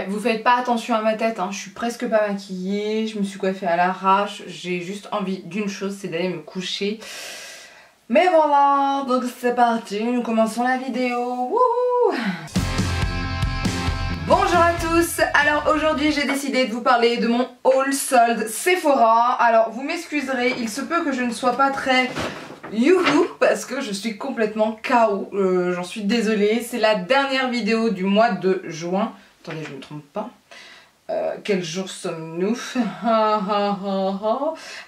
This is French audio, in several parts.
Vous faites pas attention à ma tête, hein. Je suis presque pas maquillée, je me suis coiffée à l'arrache, j'ai juste envie d'une chose, c'est d'aller me coucher. Mais voilà, donc c'est parti, nous commençons la vidéo. Wouhou! Bonjour à tous, alors aujourd'hui j'ai décidé de vous parler de mon haul solde Sephora. Alors vous m'excuserez, il se peut que je ne sois pas très youhou parce que je suis complètement KO, j'en suis désolée. C'est la dernière vidéo du mois de juin. Attendez, je ne me trompe pas. Quel jour sommes-nous?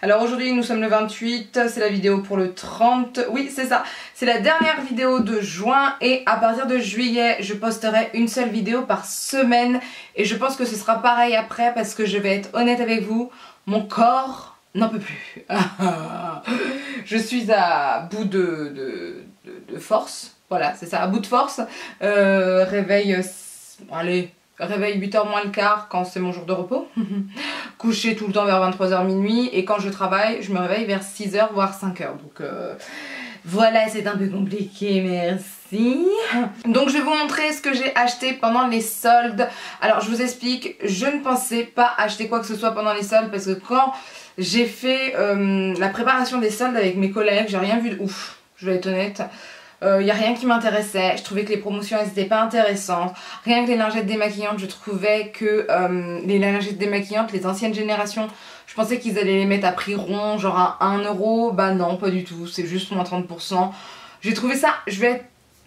Alors aujourd'hui nous sommes le 28, c'est la vidéo pour le 30. Oui c'est ça, c'est la dernière vidéo de juin et à partir de juillet je posterai une seule vidéo par semaine. Et je pense que ce sera pareil après parce que je vais être honnête avec vous, mon corps n'en peut plus. Je suis à bout de force, voilà c'est ça, à bout de force. Réveil, allez, réveil 8h moins le quart quand c'est mon jour de repos. Coucher tout le temps vers 23h minuit. Et quand je travaille, je me réveille vers 6h voire 5h. Donc voilà, c'est un peu compliqué, merci. Donc je vais vous montrer ce que j'ai acheté pendant les soldes. Alors je vous explique, je ne pensais pas acheter quoi que ce soit pendant les soldes. Parce que quand j'ai fait la préparation des soldes avec mes collègues, j'ai rien vu de ouf, je vais être honnête. Y a rien qui m'intéressait, je trouvais que les promotions elles étaient pas intéressantes. Rien que les lingettes démaquillantes, je trouvais que les lingettes démaquillantes, les anciennes générations, je pensais qu'ils allaient les mettre à prix rond, genre à 1 €. Bah non, pas du tout, c'est juste moins 30%. J'ai trouvé ça, je vais être...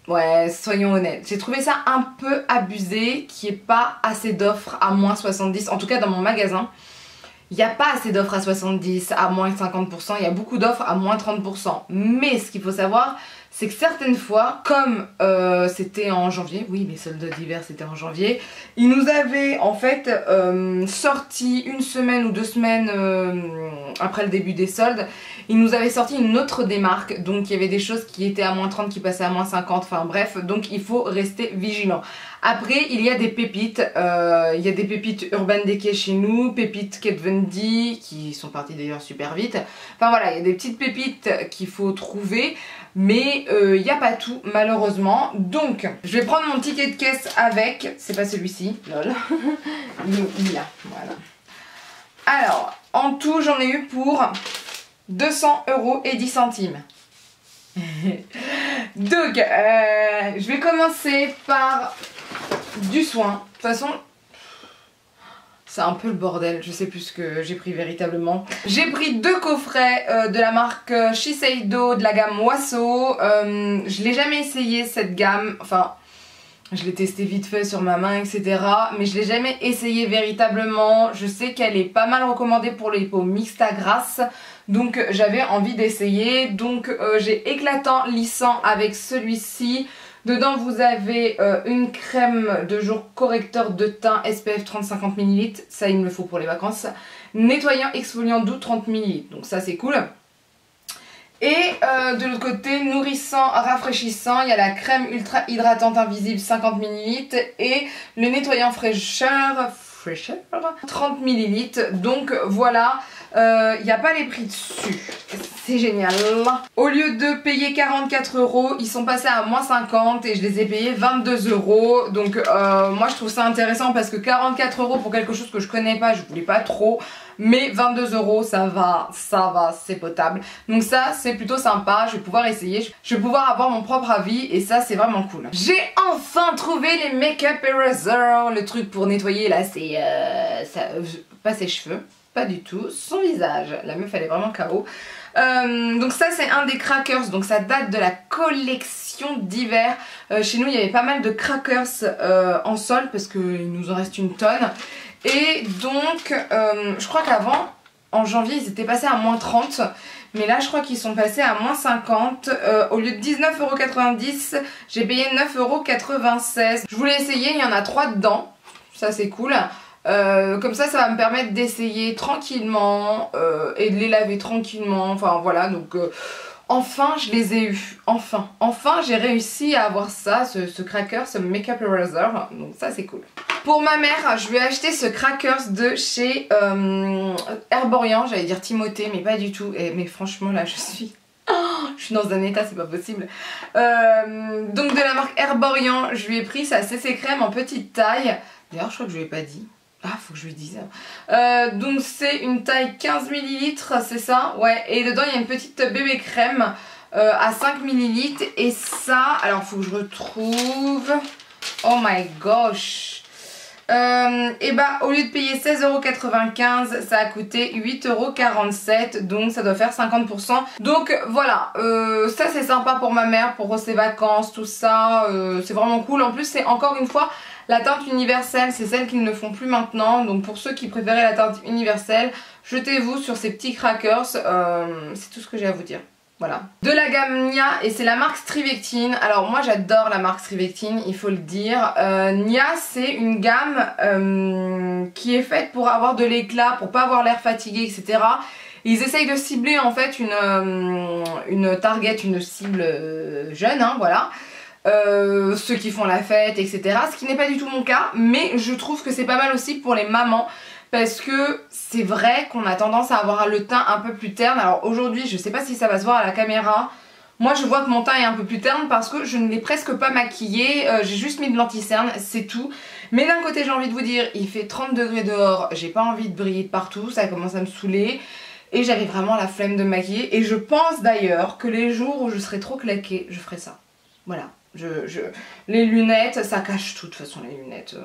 Ouais, soyons honnêtes, j'ai trouvé ça un peu abusé, qu'il n'y ait pas assez d'offres à moins 70, en tout cas dans mon magasin. Il n'y a pas assez d'offres à 70, à moins 50%, il y a beaucoup d'offres à moins 30%. Mais ce qu'il faut savoir, c'est que certaines fois, comme c'était en janvier, oui les soldes d'hiver c'était en janvier, ils nous avaient en fait sorti une semaine ou 2 semaines après le début des soldes, ils nous avaient sorti une autre démarque, donc il y avait des choses qui étaient à moins 30 qui passaient à moins 50, enfin bref, donc il faut rester vigilant. Après il y a des pépites, Urban Decay chez nous, pépites Kat Von D qui sont parties d'ailleurs super vite, enfin voilà, il y a des petites pépites qu'il faut trouver. Mais il n'y a pas tout malheureusement. Donc je vais prendre mon ticket de caisse avec. C'est pas celui-ci, lol. Il est là, voilà. Alors en tout j'en ai eu pour 200,10 €. Donc je vais commencer par du soin. De toute façon c'est un peu le bordel, je sais plus ce que j'ai pris véritablement. J'ai pris 2 coffrets de la marque Shiseido de la gamme Waso. Je l'ai jamais essayé cette gamme, enfin je l'ai testé vite fait sur ma main etc. Mais je l'ai jamais essayé véritablement. Je sais qu'elle est pas mal recommandée pour les peaux mixtes à grasse. Donc j'avais envie d'essayer. Donc j'ai éclatant lissant avec celui-ci. Dedans vous avez une crème de jour correcteur de teint SPF 30-50 ml, ça il me le faut pour les vacances. Nettoyant exfoliant doux 30 ml, donc ça c'est cool. Et de l'autre côté, nourrissant, rafraîchissant, il y a la crème ultra hydratante invisible 50 ml et le nettoyant fraîcheur 30 ml. Donc voilà, il n'y a pas les prix dessus. C'est génial. Au lieu de payer 44 €, ils sont passés à moins 50 et je les ai payés 22 €. Donc moi je trouve ça intéressant parce que 44 € pour quelque chose que je connais pas, je voulais pas trop. Mais 22 € ça va, c'est potable. Donc ça c'est plutôt sympa, je vais pouvoir essayer, je vais pouvoir avoir mon propre avis et ça c'est vraiment cool. J'ai enfin trouvé les Make-up Eraser, le truc pour nettoyer là c'est pas ses cheveux, pas du tout, son visage. La meuf elle est vraiment KO. Donc ça c'est un des crackers, donc ça date de la collection d'hiver. Chez nous il y avait pas mal de crackers en solde parce qu'il nous en reste une tonne. Et donc je crois qu'avant en janvier ils étaient passés à moins 30, mais là je crois qu'ils sont passés à moins 50. Au lieu de 19,90 €, j'ai payé 9,96 €. Je voulais essayer, il y en a 3 dedans, ça c'est cool. Comme ça va me permettre d'essayer tranquillement et de les laver tranquillement, enfin voilà. Donc enfin je les ai eus, enfin j'ai réussi à avoir ça, ce cracker, ce Make-up Eraser, donc ça c'est cool. Pour ma mère je lui ai acheté ce crackers de chez Herborian, j'allais dire Timothée mais pas du tout, mais franchement là je suis dans un état c'est pas possible. Donc de la marque Herborian je lui ai pris sa CC crème en petite taille. D'ailleurs, je crois que je lui ai pas dit. Ah, faut que je lui dise. Donc c'est une taille 15 ml, c'est ça? Ouais, et dedans il y a une petite bébé crème à 5 ml. Et ça, alors faut que je retrouve. Oh my gosh. Et bah au lieu de payer 16,95 €, ça a coûté 8,47 €, donc ça doit faire 50%. Donc voilà, ça c'est sympa pour ma mère, pour ses vacances, tout ça, c'est vraiment cool. En plus c'est encore une fois la teinte universelle, c'est celle qu'ils ne font plus maintenant. Donc pour ceux qui préféraient la teinte universelle, jetez-vous sur ces petits crackers, c'est tout ce que j'ai à vous dire. Voilà. De la gamme Nia, et c'est la marque Strivectin. Alors moi j'adore la marque Strivectin, il faut le dire. Nia c'est une gamme qui est faite pour avoir de l'éclat, pour pas avoir l'air fatigué, etc. Ils essayent de cibler en fait une target, une cible jeune, hein, voilà. Ceux qui font la fête, etc. Ce qui n'est pas du tout mon cas, mais je trouve que c'est pas mal aussi pour les mamans. Parce que c'est vrai qu'on a tendance à avoir le teint un peu plus terne. Alors aujourd'hui, je sais pas si ça va se voir à la caméra. Moi, je vois que mon teint est un peu plus terne parce que je ne l'ai presque pas maquillé. J'ai juste mis de l'anti-cerne, c'est tout. Mais d'un côté, j'ai envie de vous dire, il fait 30 degrés dehors. J'ai pas envie de briller de partout, ça commence à me saouler. Et j'avais vraiment la flemme de maquiller. Et je pense d'ailleurs que les jours où je serai trop claquée, je ferai ça. Voilà. Les lunettes, ça cache tout de toute façon les lunettes.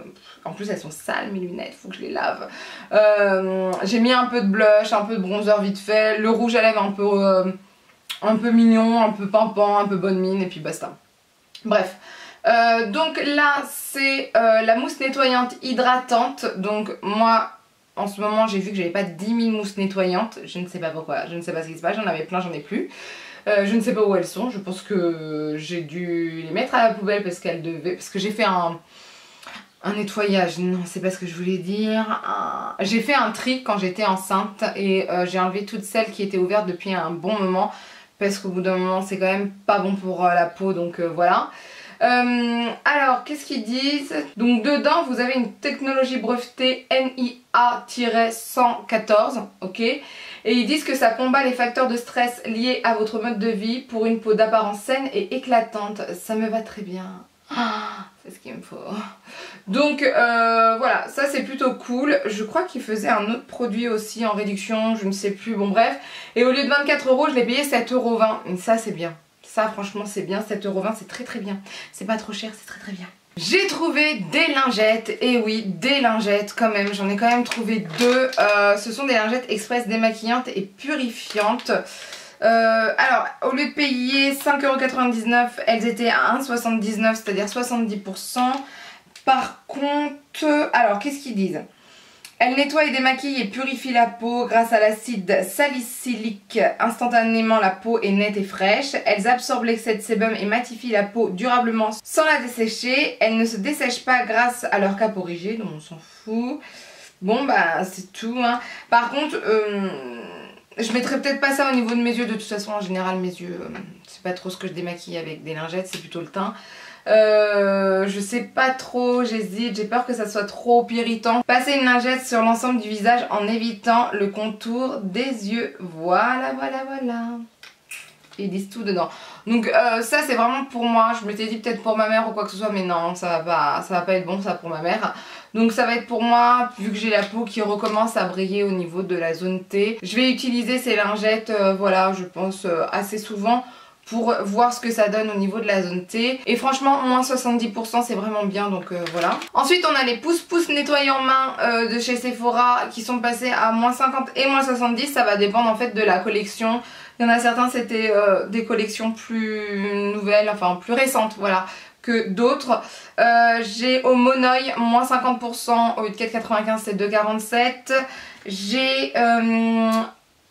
En plus elles sont sales mes lunettes, faut que je les lave. J'ai mis un peu de blush, un peu de bronzer vite fait, le rouge à lèvres un peu mignon, un peu pimpant, un peu bonne mine et puis basta. Bref. Donc là c'est la mousse nettoyante hydratante. Donc moi en ce moment j'ai vu que j'avais pas 10 000 mousses nettoyantes. Je ne sais pas pourquoi, je ne sais pas ce qui se passe, j'en avais plein, j'en ai plus. Je ne sais pas où elles sont, je pense que j'ai dû les mettre à la poubelle parce qu'elles devaient... Parce que j'ai fait un nettoyage, non c'est pas ce que je voulais dire. J'ai fait un tri quand j'étais enceinte et j'ai enlevé toutes celles qui étaient ouvertes depuis un bon moment. Parce qu'au bout d'un moment c'est quand même pas bon pour la peau, donc voilà. Alors qu'est-ce qu'ils disent? Donc dedans vous avez une technologie brevetée NIA-114, ok. Et ils disent que ça combat les facteurs de stress liés à votre mode de vie pour une peau d'apparence saine et éclatante. Ça me va très bien. C'est ce qu'il me faut. Donc voilà, ça c'est plutôt cool. Je crois qu'ils faisaient un autre produit aussi en réduction, je ne sais plus, bon bref. Et au lieu de 24 €, je l'ai payé 7,20 €. Et ça c'est bien. Ça franchement c'est bien, 7,20 € c'est très très bien. C'est pas trop cher, c'est très très bien. J'ai trouvé des lingettes, et oui, des lingettes quand même, j'en ai quand même trouvé deux. Ce sont des lingettes express démaquillantes et purifiantes. Alors, au lieu de payer 5,99 €, elles étaient à 1,79 €, c'est-à-dire 70%. Par contre, alors qu'est-ce qu'ils disent? Elle nettoie et démaquille et purifie la peau grâce à l'acide salicylique. Instantanément, la peau est nette et fraîche. Elles absorbent l'excès de sébum et matifient la peau durablement sans la dessécher. Elles ne se dessèchent pas grâce à leur capot rigide, on s'en fout. Bon bah c'est tout, hein. Par contre, je mettrais peut-être pas ça au niveau de mes yeux. De toute façon, en général, mes yeux, c'est pas trop ce que je démaquille avec des lingettes, c'est plutôt le teint. Je sais pas trop, j'hésite, j'ai peur que ça soit trop irritant. Passer une lingette sur l'ensemble du visage en évitant le contour des yeux. Voilà, voilà, voilà. Ils disent tout dedans. Donc ça c'est vraiment pour moi. Je m'étais dit peut-être pour ma mère ou quoi que ce soit, mais non, ça va pas être bon ça pour ma mère. Donc ça va être pour moi, vu que j'ai la peau qui recommence à briller au niveau de la zone T. Je vais utiliser ces lingettes, voilà, je pense assez souvent, pour voir ce que ça donne au niveau de la zone T. Et franchement, moins 70% c'est vraiment bien, donc voilà. Ensuite on a les pousse-pousse nettoyants main de chez Sephora qui sont passés à moins 50 et moins 70. Ça va dépendre en fait de la collection. Il y en a certains c'était des collections plus nouvelles, enfin plus récentes, voilà, que d'autres. J'ai au Monoï moins 50%, au lieu de 4,95 c'est 2,47. J'ai...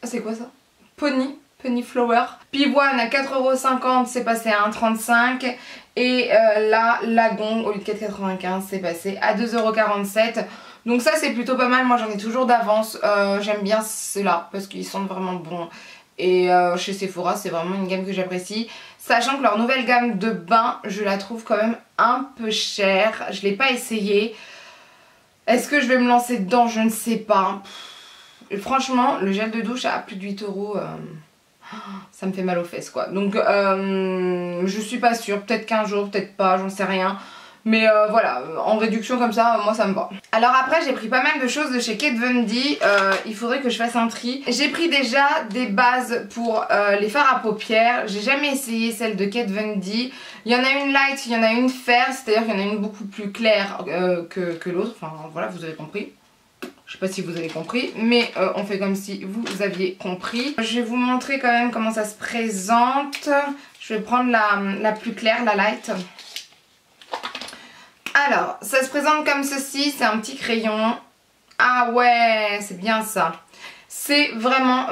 c'est quoi ça? Penny Flower. Pivoine à 4,50 € c'est passé à 1,35 €. Et là, Lagon au lieu de 4,95 c'est passé à 2,47 €. Donc ça c'est plutôt pas mal, moi j'en ai toujours d'avance. J'aime bien ceux-là parce qu'ils sentent vraiment bon. Et chez Sephora c'est vraiment une gamme que j'apprécie. Sachant que leur nouvelle gamme de bain, je la trouve quand même un peu chère. Je l'ai pas essayé. Est-ce que je vais me lancer dedans? Je ne sais pas. Et franchement, le gel de douche à plus de 8 €, ça me fait mal aux fesses quoi. Donc je suis pas sûre, peut-être qu'un jour, peut-être pas, j'en sais rien. Mais voilà, en réduction comme ça, moi ça me va. Alors après j'ai pris pas mal de choses de chez Kat Von D, il faudrait que je fasse un tri. J'ai pris déjà des bases pour les fards à paupières, j'ai jamais essayé celle de Kat Von D. Il y en a une light, il y en a une fair, c'est-à-dire qu'il y en a une beaucoup plus claire que l'autre, enfin voilà, vous avez compris. Je sais pas si vous avez compris, mais on fait comme si vous aviez compris. Je vais vous montrer quand même comment ça se présente. Je vais prendre la plus claire, la light. Alors, ça se présente comme ceci, c'est un petit crayon. Ah ouais, c'est bien ça. C'est vraiment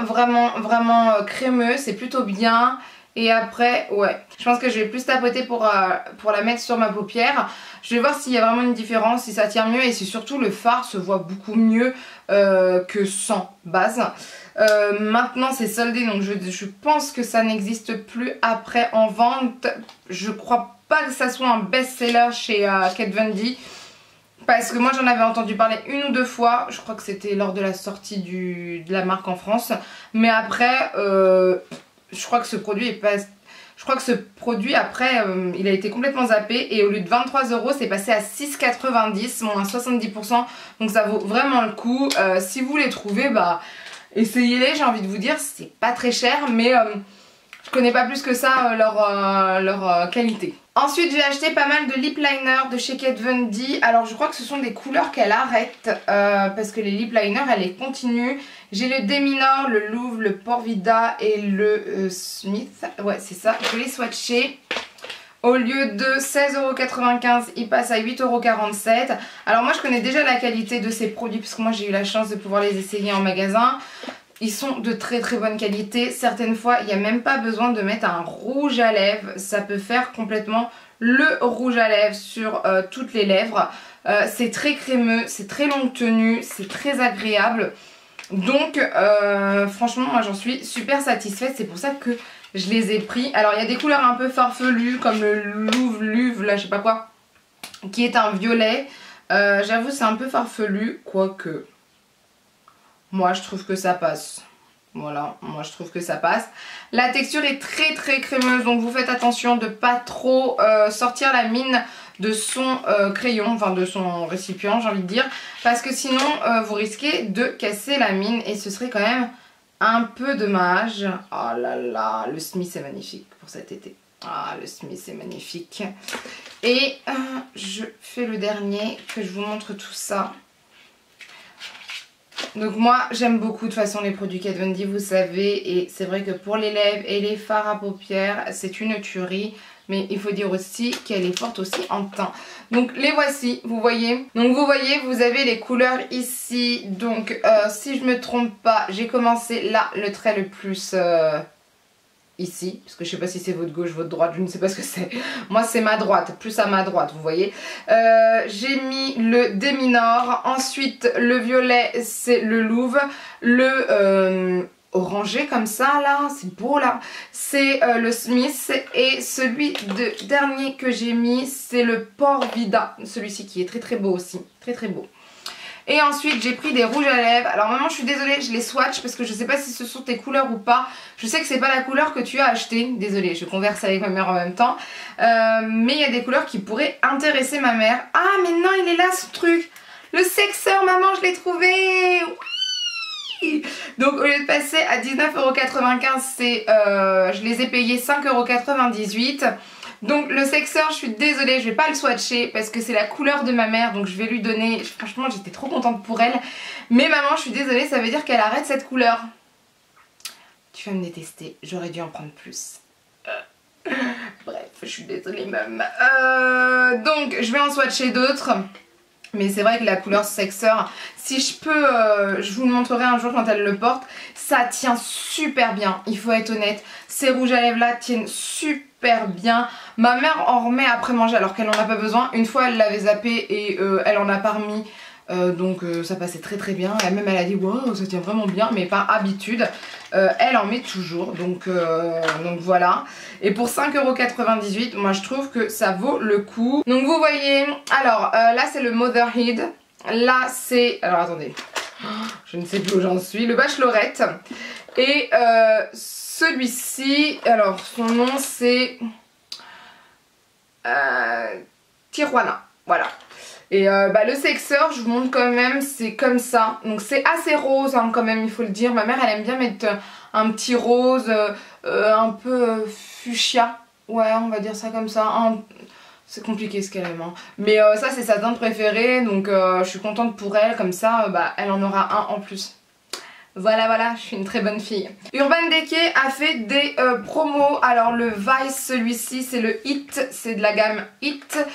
crémeux, c'est plutôt bien. Et après, ouais, je pense que je vais plus tapoter pour la mettre sur ma paupière. Je vais voir s'il y a vraiment une différence, si ça tient mieux et si surtout le fard se voit beaucoup mieux que sans base. Maintenant c'est soldé, donc je pense que ça n'existe plus après en vente. Je crois pas que ça soit un best-seller chez Kat Von D. Parce que moi j'en avais entendu parler une ou deux fois, je crois que c'était lors de la sortie de la marque en France. Mais après, je crois que ce produit est pas... Je crois que ce produit après il a été complètement zappé et au lieu de 23 € c'est passé à 6,90 €, moins 70%. Donc ça vaut vraiment le coup. Si vous les trouvez, bah essayez-les, j'ai envie de vous dire, c'est pas très cher mais je connais pas plus que ça leur qualité. Ensuite j'ai acheté pas mal de lip liners de chez Kat Von D. Alors je crois que ce sont des couleurs qu'elle arrête parce que les lip liners elle les continue. J'ai le Deminor, le Louvre, le Porvida et le Smith. Ouais c'est ça, je l'ai swatché. Au lieu de 16,95 €, il passe à 8,47 €. Alors moi je connais déjà la qualité de ces produits puisque moi j'ai eu la chance de pouvoir les essayer en magasin. Ils sont de très bonne qualité. Certaines fois, il n'y a même pas besoin de mettre un rouge à lèvres. Ça peut faire complètement le rouge à lèvres sur toutes les lèvres. C'est très crémeux, c'est très longue tenue, c'est très agréable. Donc, franchement, moi j'en suis super satisfaite. C'est pour ça que je les ai pris. Alors, il y a des couleurs un peu farfelues comme le Louvre, là, je sais pas quoi, qui est un violet. J'avoue, c'est un peu farfelu, quoique... Moi je trouve que ça passe. Voilà, moi je trouve que ça passe. La texture est très crémeuse, donc vous faites attention de pas trop sortir la mine de son crayon, enfin de son récipient j'ai envie de dire. Parce que sinon vous risquez de casser la mine et ce serait quand même un peu dommage. Oh là là, le Smith est magnifique pour cet été. Ah, le Smith est magnifique. Et je fais le dernier, que je vous montre tout ça. Donc moi j'aime beaucoup de toute façon les produits Kat Von D, vous savez, et c'est vrai que pour les lèvres et les fards à paupières c'est une tuerie, mais il faut dire aussi qu'elle est forte aussi en teint. Donc les voici, vous voyez. Donc vous voyez, vous avez les couleurs ici. Donc si je me trompe pas, j'ai commencé là le trait le plus ici, parce que je sais pas si c'est votre gauche, votre droite, je ne sais pas ce que c'est. Moi c'est ma droite, plus à ma droite, vous voyez. J'ai mis le Deminor, ensuite le violet c'est le Louvre, le orangé comme ça là, c'est beau là, c'est le Smith, et celui de dernier que j'ai mis c'est le Porvida, celui-ci qui est très beau aussi, très beau. Et ensuite j'ai pris des rouges à lèvres. Alors maman je suis désolée, je les swatch parce que je sais pas si ce sont tes couleurs ou pas. Je sais que c'est pas la couleur que tu as acheté. Désolée, je converse avec ma mère en même temps. Mais il y a des couleurs qui pourraient intéresser ma mère. Ah mais non, il est là ce truc. Le sexeur, maman, je l'ai trouvé. Oui. Donc au lieu de passer à 19,95 €, je les ai payés 5,98 €. Donc le sexeur, je suis désolée, je vais pas le swatcher parce que c'est la couleur de ma mère, donc je vais lui donner. Franchement j'étais trop contente pour elle. Mais maman, je suis désolée, ça veut dire qu'elle arrête cette couleur. Tu vas me détester, j'aurais dû en prendre plus. Bref, je suis désolée même. Donc je vais en swatcher d'autres. Mais c'est vrai que la couleur sexeur, si je peux, je vous le montrerai un jour quand elle le porte, ça tient super bien, il faut être honnête. Ces rouges à lèvres là tiennent super bien. Ma mère en remet après manger alors qu'elle n'en a pas besoin. Une fois elle l'avait zappé et elle en a pas remis. Donc ça passait très bien. Elle-même elle a dit wow, ça tient vraiment bien, mais par habitude elle en met toujours, donc voilà. Et pour 5,98 €, moi je trouve que ça vaut le coup. Donc vous voyez, alors là c'est le Motherhead, là c'est, alors attendez, je ne sais plus où j'en suis, le Bachelorette. Et celui-ci, alors son nom c'est Tijuana, voilà. Et le sexeur, je vous montre quand même, c'est comme ça. Donc c'est assez rose hein, quand même, il faut le dire. Ma mère, elle aime bien mettre un petit rose, un peu fuchsia. Ouais, on va dire ça comme ça. C'est compliqué ce qu'elle aime. Hein. Mais ça, c'est sa teinte préférée. Donc je suis contente pour elle. Comme ça, elle en aura un en plus. Voilà, je suis une très bonne fille. Urban Decay a fait des promos. Alors le Vice, celui-ci, c'est le Hit, c'est de la gamme Hit.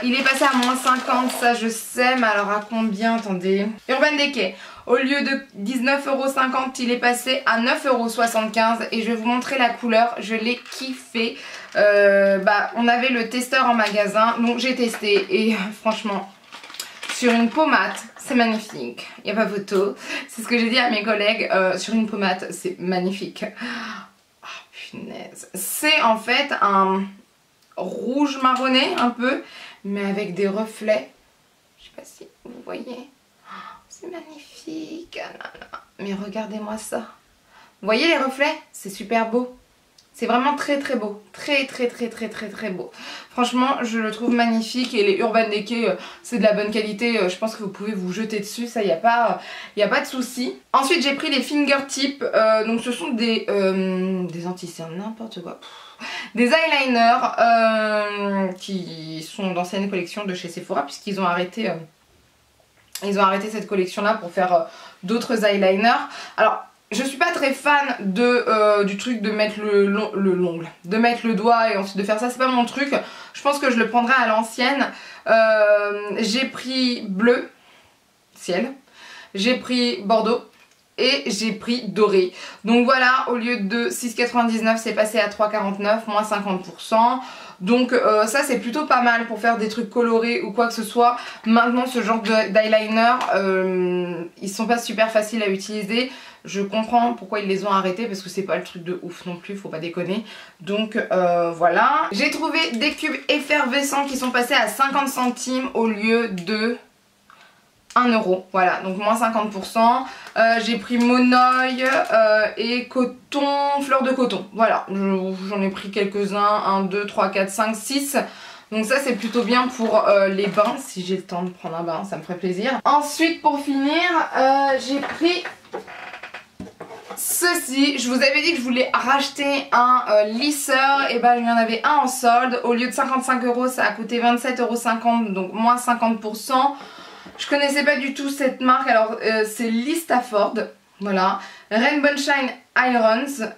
Il est passé à moins 50, ça je sais, mais alors à combien? Attendez. Urban Decay, au lieu de 19,50 €, il est passé à 9,75 € et je vais vous montrer la couleur, je l'ai kiffé. On avait le testeur en magasin, donc j'ai testé et franchement... Sur une pommade, c'est magnifique. Il n'y a pas photo. C'est ce que j'ai dit à mes collègues. Sur une pommade, c'est magnifique. Oh, punaise. C'est en fait un rouge marronné, un peu, mais avec des reflets. Je sais pas si vous voyez. Oh, c'est magnifique. Mais regardez-moi ça. Vous voyez les reflets? C'est super beau. C'est vraiment très beau, très beau. Franchement, je le trouve magnifique et les Urban Decay, c'est de la bonne qualité. Je pense que vous pouvez vous jeter dessus, ça, il n'y a pas de souci. Ensuite, j'ai pris les fingertips. Donc, ce sont des anti-cernes, n'importe quoi. Des eyeliners qui sont d'anciennes collections de chez Sephora puisqu'ils ont arrêté... cette collection-là pour faire d'autres eyeliners. Alors... Je suis pas très fan du truc de mettre l'ongle, de mettre le doigt et ensuite de faire ça, c'est pas mon truc. Je pense que je le prendrai à l'ancienne. J'ai pris bleu, ciel, j'ai pris bordeaux et j'ai pris doré. Donc voilà, au lieu de 6,99 c'est passé à 3,49, moins 50%. Donc ça c'est plutôt pas mal pour faire des trucs colorés ou quoi que ce soit. Maintenant ce genre d'eyeliner, ils sont pas super faciles à utiliser. Je comprends pourquoi ils les ont arrêtés parce que c'est pas le truc de ouf non plus, faut pas déconner. Donc voilà. J'ai trouvé des cubes effervescents qui sont passés à 50 centimes au lieu de 1 €. Voilà, donc moins 50%. J'ai pris monoeil et coton, fleur de coton. Voilà, j'en ai pris quelques-uns. 1, 2, 3, 4, 5, 6. Donc ça c'est plutôt bien pour les bains. Si j'ai le temps de prendre un bain, ça me ferait plaisir. Ensuite pour finir, j'ai pris... ceci, je vous avais dit que je voulais racheter un lisseur, et il y en avait un en solde. Au lieu de 55 €, ça a coûté 27,50 €, donc moins 50%. Je connaissais pas du tout cette marque, alors c'est Listaford, voilà. Rainbow Shine Irons,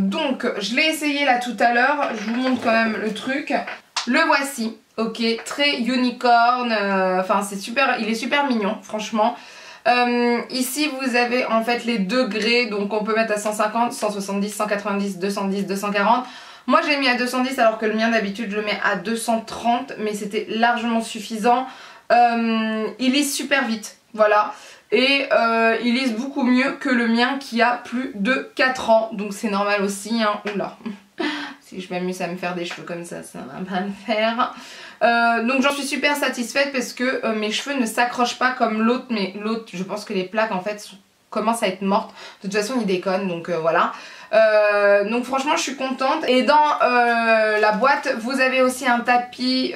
donc je l'ai essayé là tout à l'heure, je vous montre quand même le truc. Le voici, ok, très unicorn, enfin c'est super, il est super mignon, franchement. Ici vous avez en fait les degrés, donc on peut mettre à 150, 170, 190, 210, 240. Moi j'ai mis à 210 alors que le mien d'habitude je le mets à 230, mais c'était largement suffisant. Il lise super vite, voilà. Et il lise beaucoup mieux que le mien qui a plus de 4 ans, donc c'est normal aussi, hein. Oula. Si je m'amuse à me faire des cheveux comme ça va pas le faire. Donc j'en suis super satisfaite parce que mes cheveux ne s'accrochent pas comme l'autre, mais l'autre je pense que les plaques en fait commencent à être mortes. De toute façon il déconne, donc voilà. Donc franchement je suis contente. Et dans la boîte vous avez aussi un tapis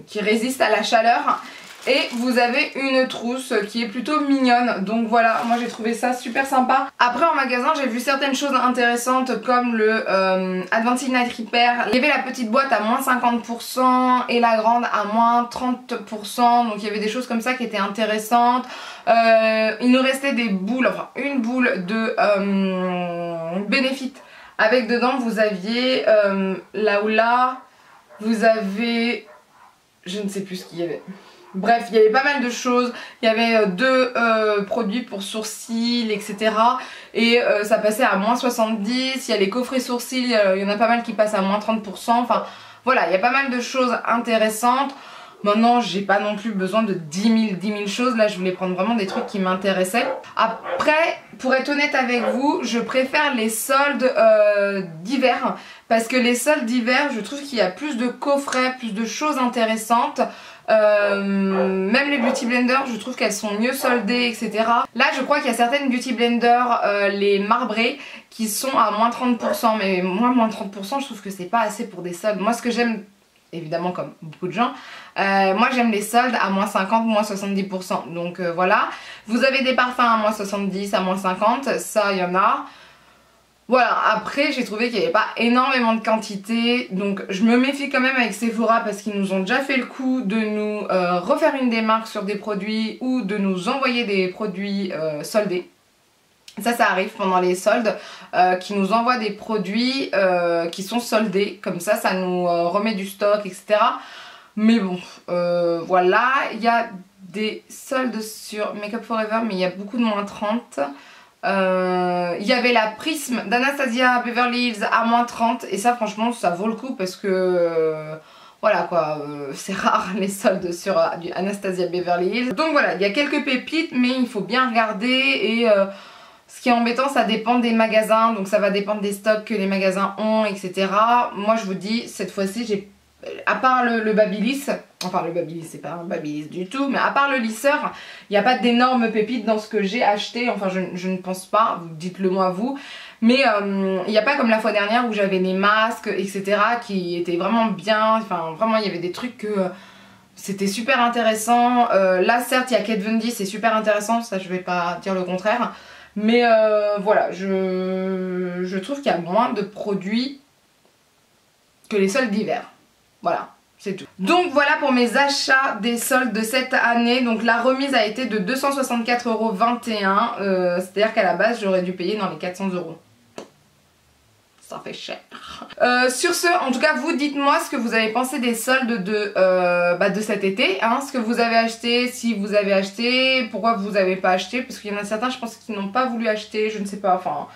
qui résiste à la chaleur. Et vous avez une trousse qui est plutôt mignonne. Donc voilà, moi j'ai trouvé ça super sympa. Après en magasin j'ai vu certaines choses intéressantes comme le Advanced Night Repair. Il y avait la petite boîte à moins 50% et la grande à moins 30%. Donc il y avait des choses comme ça qui étaient intéressantes. Il nous restait des boules, enfin une boule de Benefit. Avec dedans vous aviez là, vous avez... je ne sais plus ce qu'il y avait. Bref, il y avait pas mal de choses, il y avait deux produits pour sourcils, etc. Et ça passait à moins 70, il y a les coffrets sourcils, il y en a pas mal qui passent à moins 30%. Enfin voilà, il y a pas mal de choses intéressantes. Maintenant, j'ai pas non plus besoin de 10 000 choses, là je voulais prendre vraiment des trucs qui m'intéressaient. Après, pour être honnête avec vous, je préfère les soldes d'hiver. Parce que les soldes d'hiver, je trouve qu'il y a plus de coffrets, plus de choses intéressantes. Même les beauty blenders je trouve qu'elles sont mieux soldées, etc. Là je crois qu'il y a certaines beauty blenders, les marbrées, qui sont à moins 30%, mais moi moins 30% je trouve que c'est pas assez pour des soldes. Moi ce que j'aime évidemment comme beaucoup de gens. Moi j'aime les soldes à moins 50, moins 70%. Donc voilà. Vous avez des parfums à moins 70, à moins 50, ça il y en a. Voilà, après j'ai trouvé qu'il n'y avait pas énormément de quantité, donc je me méfie quand même avec Sephora parce qu'ils nous ont déjà fait le coup de nous refaire une démarque sur des produits ou de nous envoyer des produits soldés. Ça arrive pendant les soldes, qui nous envoient des produits qui sont soldés, comme ça nous remet du stock, etc. Mais bon, voilà, il y a des soldes sur Make Up For Ever, mais il y a beaucoup de moins 30. Il y avait la Prisme d'Anastasia Beverly Hills à moins 30 et ça franchement ça vaut le coup parce que voilà quoi, c'est rare les soldes sur du Anastasia Beverly Hills. Donc voilà, il y a quelques pépites mais il faut bien regarder et ce qui est embêtant ça dépend des magasins, donc ça va dépendre des stocks que les magasins ont, etc. Moi je vous dis, cette fois-ci j'ai, à part le Babyliss, enfin le Babyliss c'est pas un Babyliss du tout, mais à part le lisseur, il n'y a pas d'énormes pépites dans ce que j'ai acheté, enfin je ne pense pas, dites-le moi vous, mais il n'y a pas comme la fois dernière où j'avais les masques, etc. qui étaient vraiment bien, enfin vraiment il y avait des trucs que c'était super intéressant. Là certes il y a Kat Von D, c'est super intéressant, ça je vais pas dire le contraire, mais voilà, je trouve qu'il y a moins de produits que les soldes d'hiver. Voilà, c'est tout. Donc voilà pour mes achats des soldes de cette année. Donc la remise a été de 264,21 €. C'est-à-dire qu'à la base j'aurais dû payer dans les 400 €. Ça fait cher. Sur ce, en tout cas vous dites-moi ce que vous avez pensé des soldes de cet été, hein, ce que vous avez acheté, si vous avez acheté, pourquoi vous n'avez pas acheté, parce qu'il y en a certains je pense qui n'ont pas voulu acheter, je ne sais pas, enfin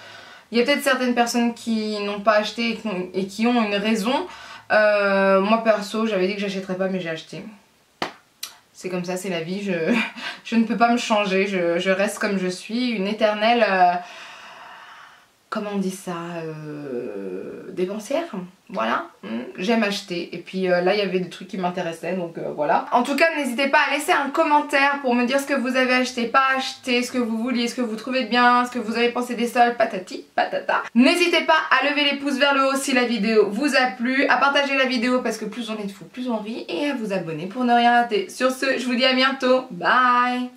il y a peut-être certaines personnes qui n'ont pas acheté et qui ont une raison. Moi perso j'avais dit que j'achèterais pas mais j'ai acheté. C'est comme ça, c'est la vie, je ne peux pas me changer, je reste comme je suis, une éternelle... comment on dit ça, dépensière, voilà, j'aime acheter et puis là il y avait des trucs qui m'intéressaient donc voilà. En tout cas n'hésitez pas à laisser un commentaire pour me dire ce que vous avez acheté, pas acheté, ce que vous vouliez, ce que vous trouvez bien, ce que vous avez pensé des soldes, patati patata. N'hésitez pas à lever les pouces vers le haut si la vidéo vous a plu, à partager la vidéo parce que plus on est de fous, plus on rit, et à vous abonner pour ne rien rater. Sur ce, je vous dis à bientôt, bye.